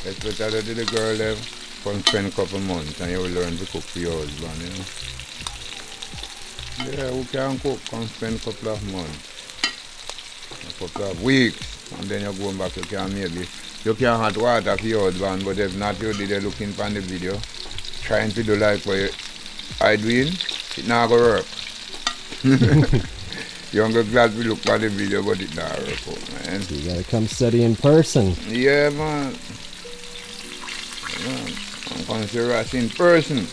Especially to the girl there, come spend a couple months and you will learn to cook for your husband, you know. Yeah, who can cook? Come spend a couple of months, a couple of weeks, and then you're going back, you can maybe, you can hot water for your husband, but if not, you did looking for the video, trying to do like what I doing, it not gonna work. You're glad we look at the video, but it not work out, man. You gotta come study in person. Yeah, man. I'm going to see Ras in person.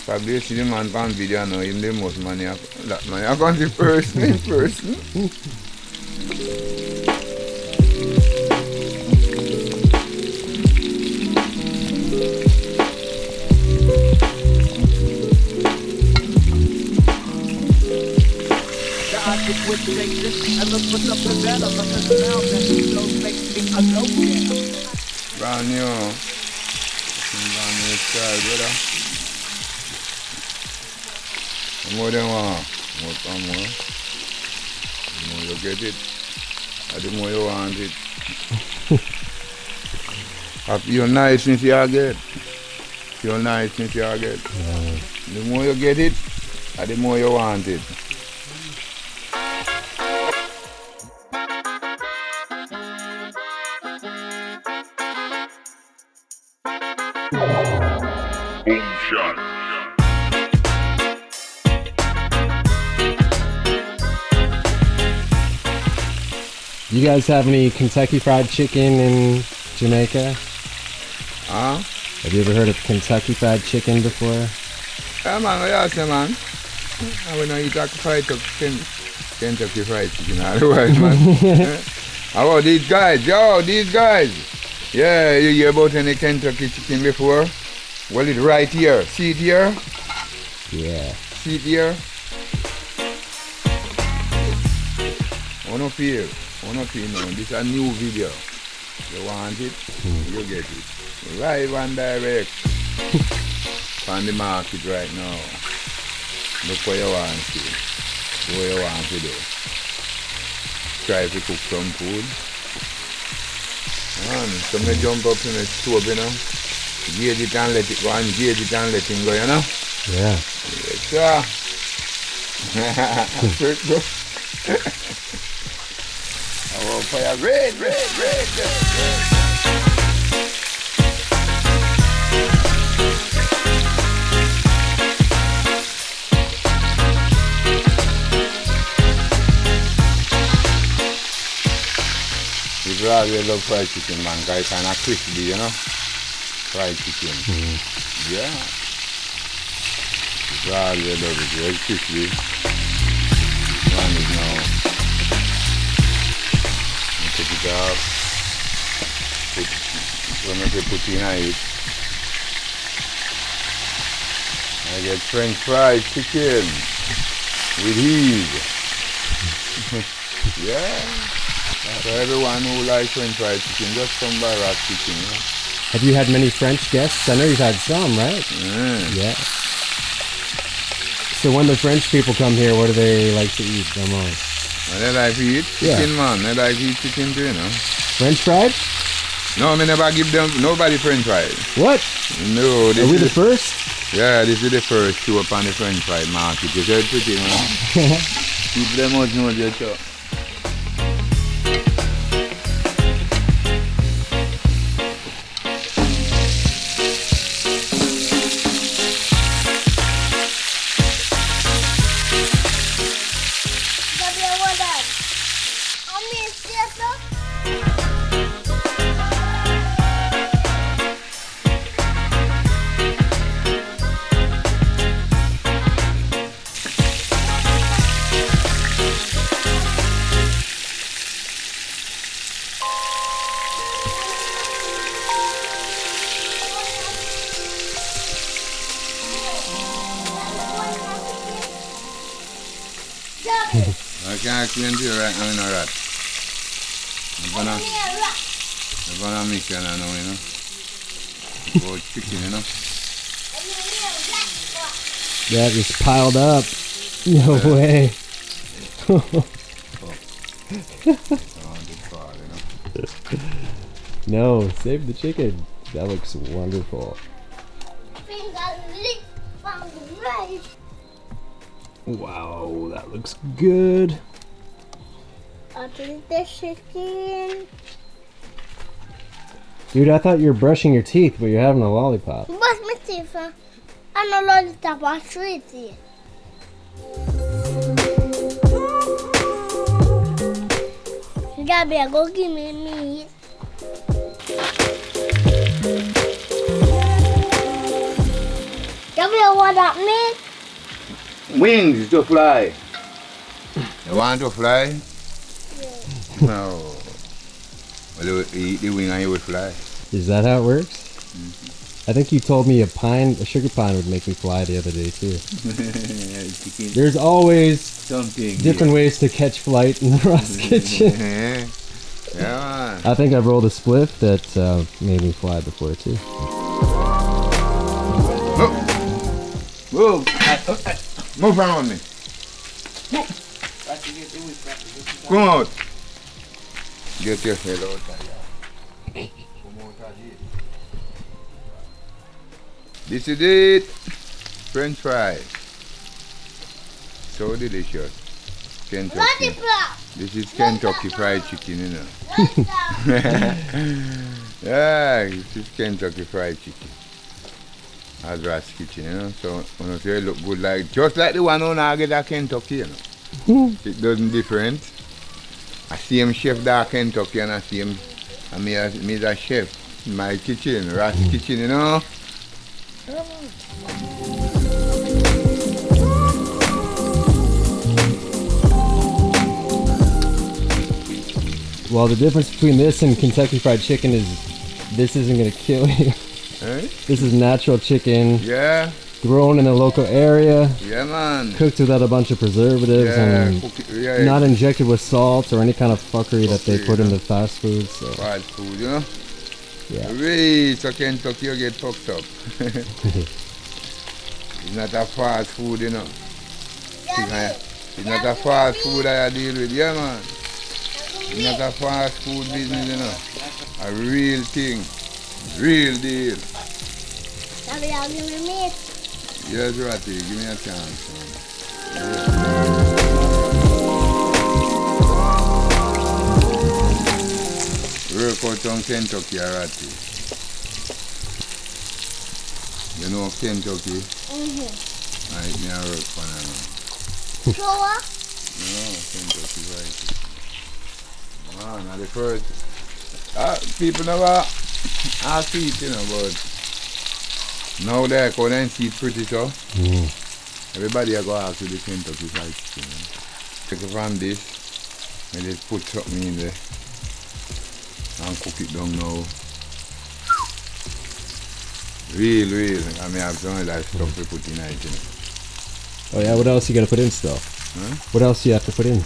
Probably you see the man on video now, him the most money, that money. I'm going to see person in person. Brand new style, brother. More than one, more. The more you get it, the more you want it. You're nice since you get. You're nice since you get. The more you get it, the more you want it. You guys have any Kentucky Fried Chicken in Jamaica? Have you ever heard of Kentucky Fried Chicken before? Yeah, man, yes, man. I will not eat Kentucky Fried Chicken otherwise, man. How about these guys? Yo, these guys. Yeah, you hear about any Kentucky chicken before? Well, it's right here. See it here? Yeah. See it here? One up here now. This is a new video. You want it? You get it. Live and direct. On the market right now. Look what you want to do. What you want to do. Try to cook some food. Man, so me jump up in the stove, you know. Gauge it and let it go, and gauge it and let it go, you know. Yeah. Yes, sir. Oh, fire, red. People always love fried chicken, man, because it's kind of crispy, you know. Fried chicken. Yeah. People always love it, very crispy. One is now. Take it off. Put in it. I get French fried chicken with ease. Yeah. So everyone who likes French fried chicken, just come by Ras Kitchen. Yeah? Have you had many French guests? I know you've had some, right? Yeah. So when the French people come here, what do they like to eat the most? Well, they like to eat chicken, man. They like to eat chicken too, you know. French fried? No, I never give them, nobody French fried. What? No. Are we the first? Yeah, this is the first show up on the French fried market. You said pretty, man. People them must know their show. I can't explain to you right now, you know, Rat. I'm gonna make you know, you know. About chicken, you know. That is piled up. No way. Oh, the fall, you know. No, save the chicken. That looks wonderful. Wow, that looks good. I'll take the chicken. Dude, I thought you were brushing your teeth, but you're having a lollipop. Brush my teeth, huh? I'm not lollipop, I'll treat you. Gabby, go give me meat. Gabby, what that meat? Wings to fly. You want to fly? Yeah. No. Well, you eat the wing and you will fly. Is that how it works? I think you told me a sugar pine would make me fly the other day too. There's always something different ways to catch flight in the Ras Kitchen. Yeah. I think I've rolled a spliff that made me fly before too. Move. Move around me. Come out. Get your head out of here. Come out of here. This is it. French fries. So delicious. Kentucky. This is Kentucky Fried Chicken, you know. Yeah, this is Kentucky Fried Chicken. As Ras Kitchen, you know. So when I say it look good, like just like the one on I get at Kentucky, you know. It doesn't different. I see him chef that Kentucky and I see him, and me as a chef in my kitchen, Ras Kitchen, you know. Well, the difference between this and Kentucky Fried Chicken is this isn't going to kill you. Eh? This is natural chicken, Yeah, grown in a local area, yeah man. cooked without a bunch of preservatives, Yeah, and cook it, yeah, not injected with salt or any kind of fuckery that they Fuckery, put in yeah. the fast food. So, fast food, you know. yeah. Really, so Kentucky you get fucked up. It's not a fast food, you know. It's not a fast food I deal with, yeah man. It's not a fast food business, you know. A real thing. Real deal. Gabby, I'll give me meat. Yes, Ratty, give me a chance, man. Work out on Kentucky, Ratty. You know Kentucky? I eat me a work for now. Show No, Kentucky, right. Man, at the first, people never ask it, you know, but now they come and see it pretty so. Everybody I go ask you the Kentucky Fried Chicken. Take it from this, and just put something in there and cook it down now. Real. I mean, I've done that stuff to put in it, you know. Oh yeah, what else you got to put in still? Huh? What else do you have to put in?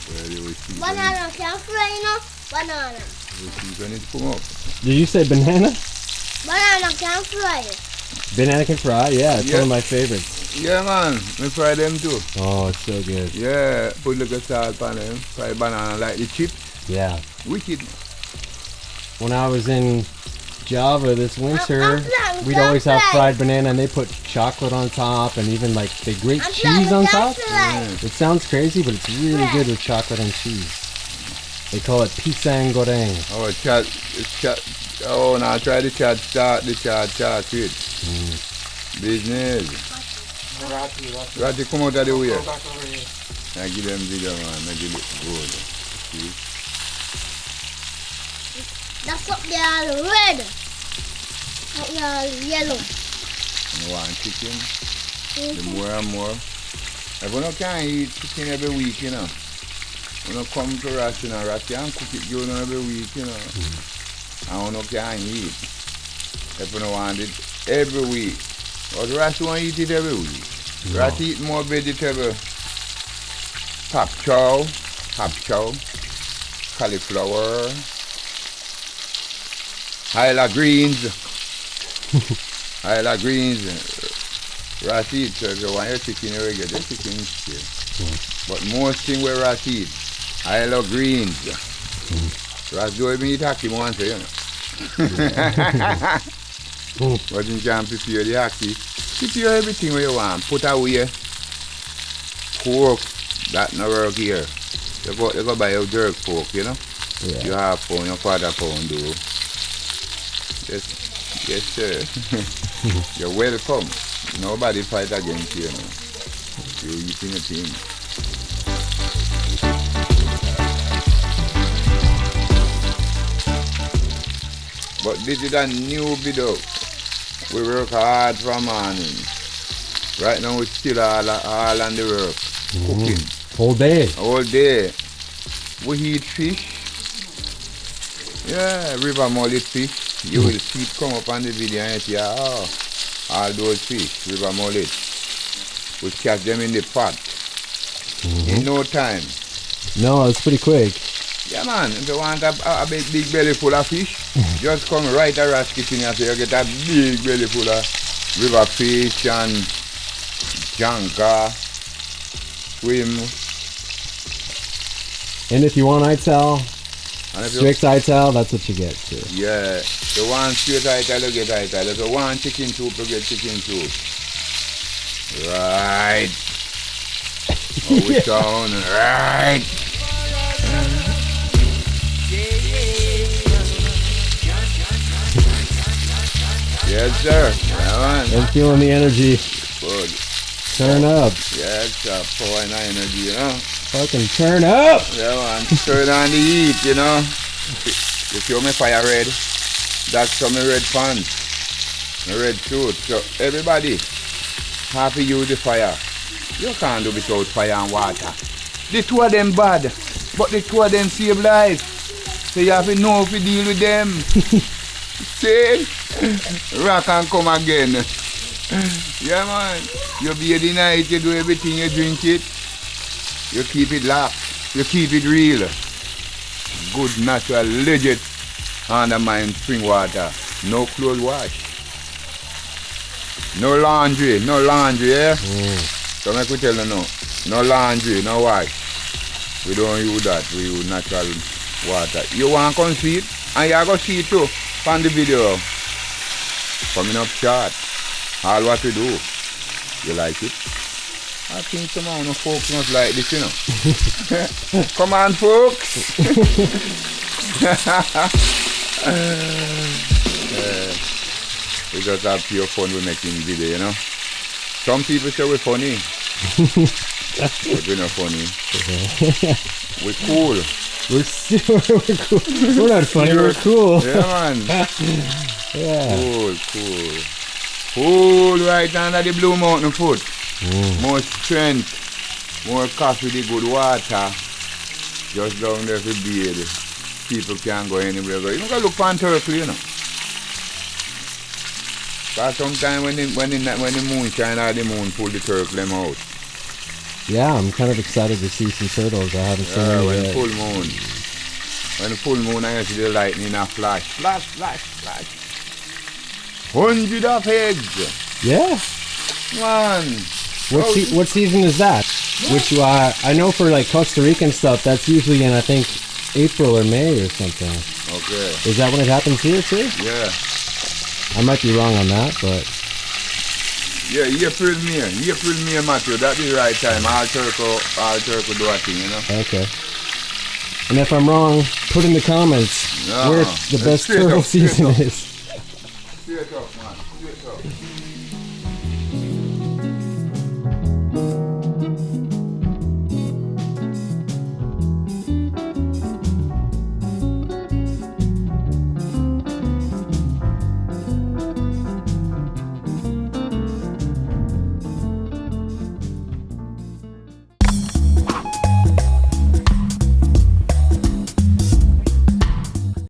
Well, you will see banana, can fry, you know? Banana. you will see when it come up. Did you say banana? Banana can fry. Banana can fry, yeah, it's Yeah. one of my favorites. Yeah, man, me fry them too. Oh, it's so good. Yeah, put little salt on them, fry banana like the chips. Yeah. Wicked. When I was in Java this winter, I'm playing, we'd always have I'm fried banana and they put chocolate on top and even like they grate I'm cheese on top. Yeah. It sounds crazy, but it's really good with chocolate and cheese. They call it pisang goreng. Oh, chat. Oh, now try the chat sweet. Business. Ratty, come out of the way. I give them video, man. Make it look good. See? That's up there red. Up there yellow. You want chicken? The more and more. Everyone can't eat chicken every week, you know. When you come to Ras, you know, Ras can't cook it good every week, you know. And you can't eat. If you don't want it every week. But Ras won't eat it every week. No. Ras eat more vegetable. Chow, cauliflower, greens. Ras eat, so if you want your chicken, you will get your chicken here. But most thing where Ras eat, I love greens. So as though me eat haki once, you know. But you can prepare the haki. Prepare everything where you want. Put away pork that no work here. You go buy your jerk pork, you know. Yeah. You half pound, you quarter pound do. Yes, sir. You're welcome. Nobody fight against you, you know. You're eating a thing. But this is a new video. We work hard from morning. Right now we still all on the work. Cooking. Whole day. All day. We eat fish. Yeah, river mullet fish. You will see it come up on the video and see all those fish, river mullet. We catch them in the pot. In no time. No, it's pretty quick. Yeah, man, if you want a big belly full of fish, just come right to Ras Kitchen and say you get a big belly full of river fish and janka, swim. And if you want ital, strict ital, that's what you get too. Yeah, the one straight ital, you get ital. If you want chicken soup, you get chicken soup. Right. Oh, we sound right. Yes, sir. Yeah, man. I'm feeling the energy. Good. Turn up. Yeah, it's a power and energy, you know. Fucking turn up. Yeah, man. Turn on the heat, you know. You see my fire red? That's some red pants. My red suit. So, everybody, have to use the fire. You can't do without fire and water. The two of them bad, but the two of them save life. So you have to know if you deal with them. See? Rock and come again. Yeah, man. You be the night, you do everything, you drink it. You keep it locked. You keep it real. Good, natural, legit undermine spring water. No clothes wash. No laundry, yeah? So make we tell you no. No laundry, no wash. We don't use that, we use natural water. You want to come see it? And you go see it too. On the video. Coming up short. All what we do. You like it? I think some of the folks not like this, you know. Come on, folks. We just have pure fun with making video, you know. Some people say we're funny. But we're not funny. We're cool. We're cool. We're not funny, we're cool. Yeah, man. Yeah. Cool. Cool right under the Blue Mountain foot. More strength, more coffee, the good water. Just down there to bathe. People can't go anywhere. You don't go look for turtle, you know. Because sometimes when the moon shine or the moon pull the turtle them out. Yeah, I'm kind of excited to see some turtles. I haven't seen any when yet. full moon. When the full moon, I see the lightning a flash. Flash. 100 of eggs. Yeah. Man. What season is that? Which I know for like Costa Rican stuff, that's usually in I think April or May or something. Okay. Is that when it happens here too? Yeah. I might be wrong on that, but yeah, April, May, Matthew. That's the right time. All turtle do a thing, you know. Okay. And if I'm wrong, put in the comments where the best turtle season is.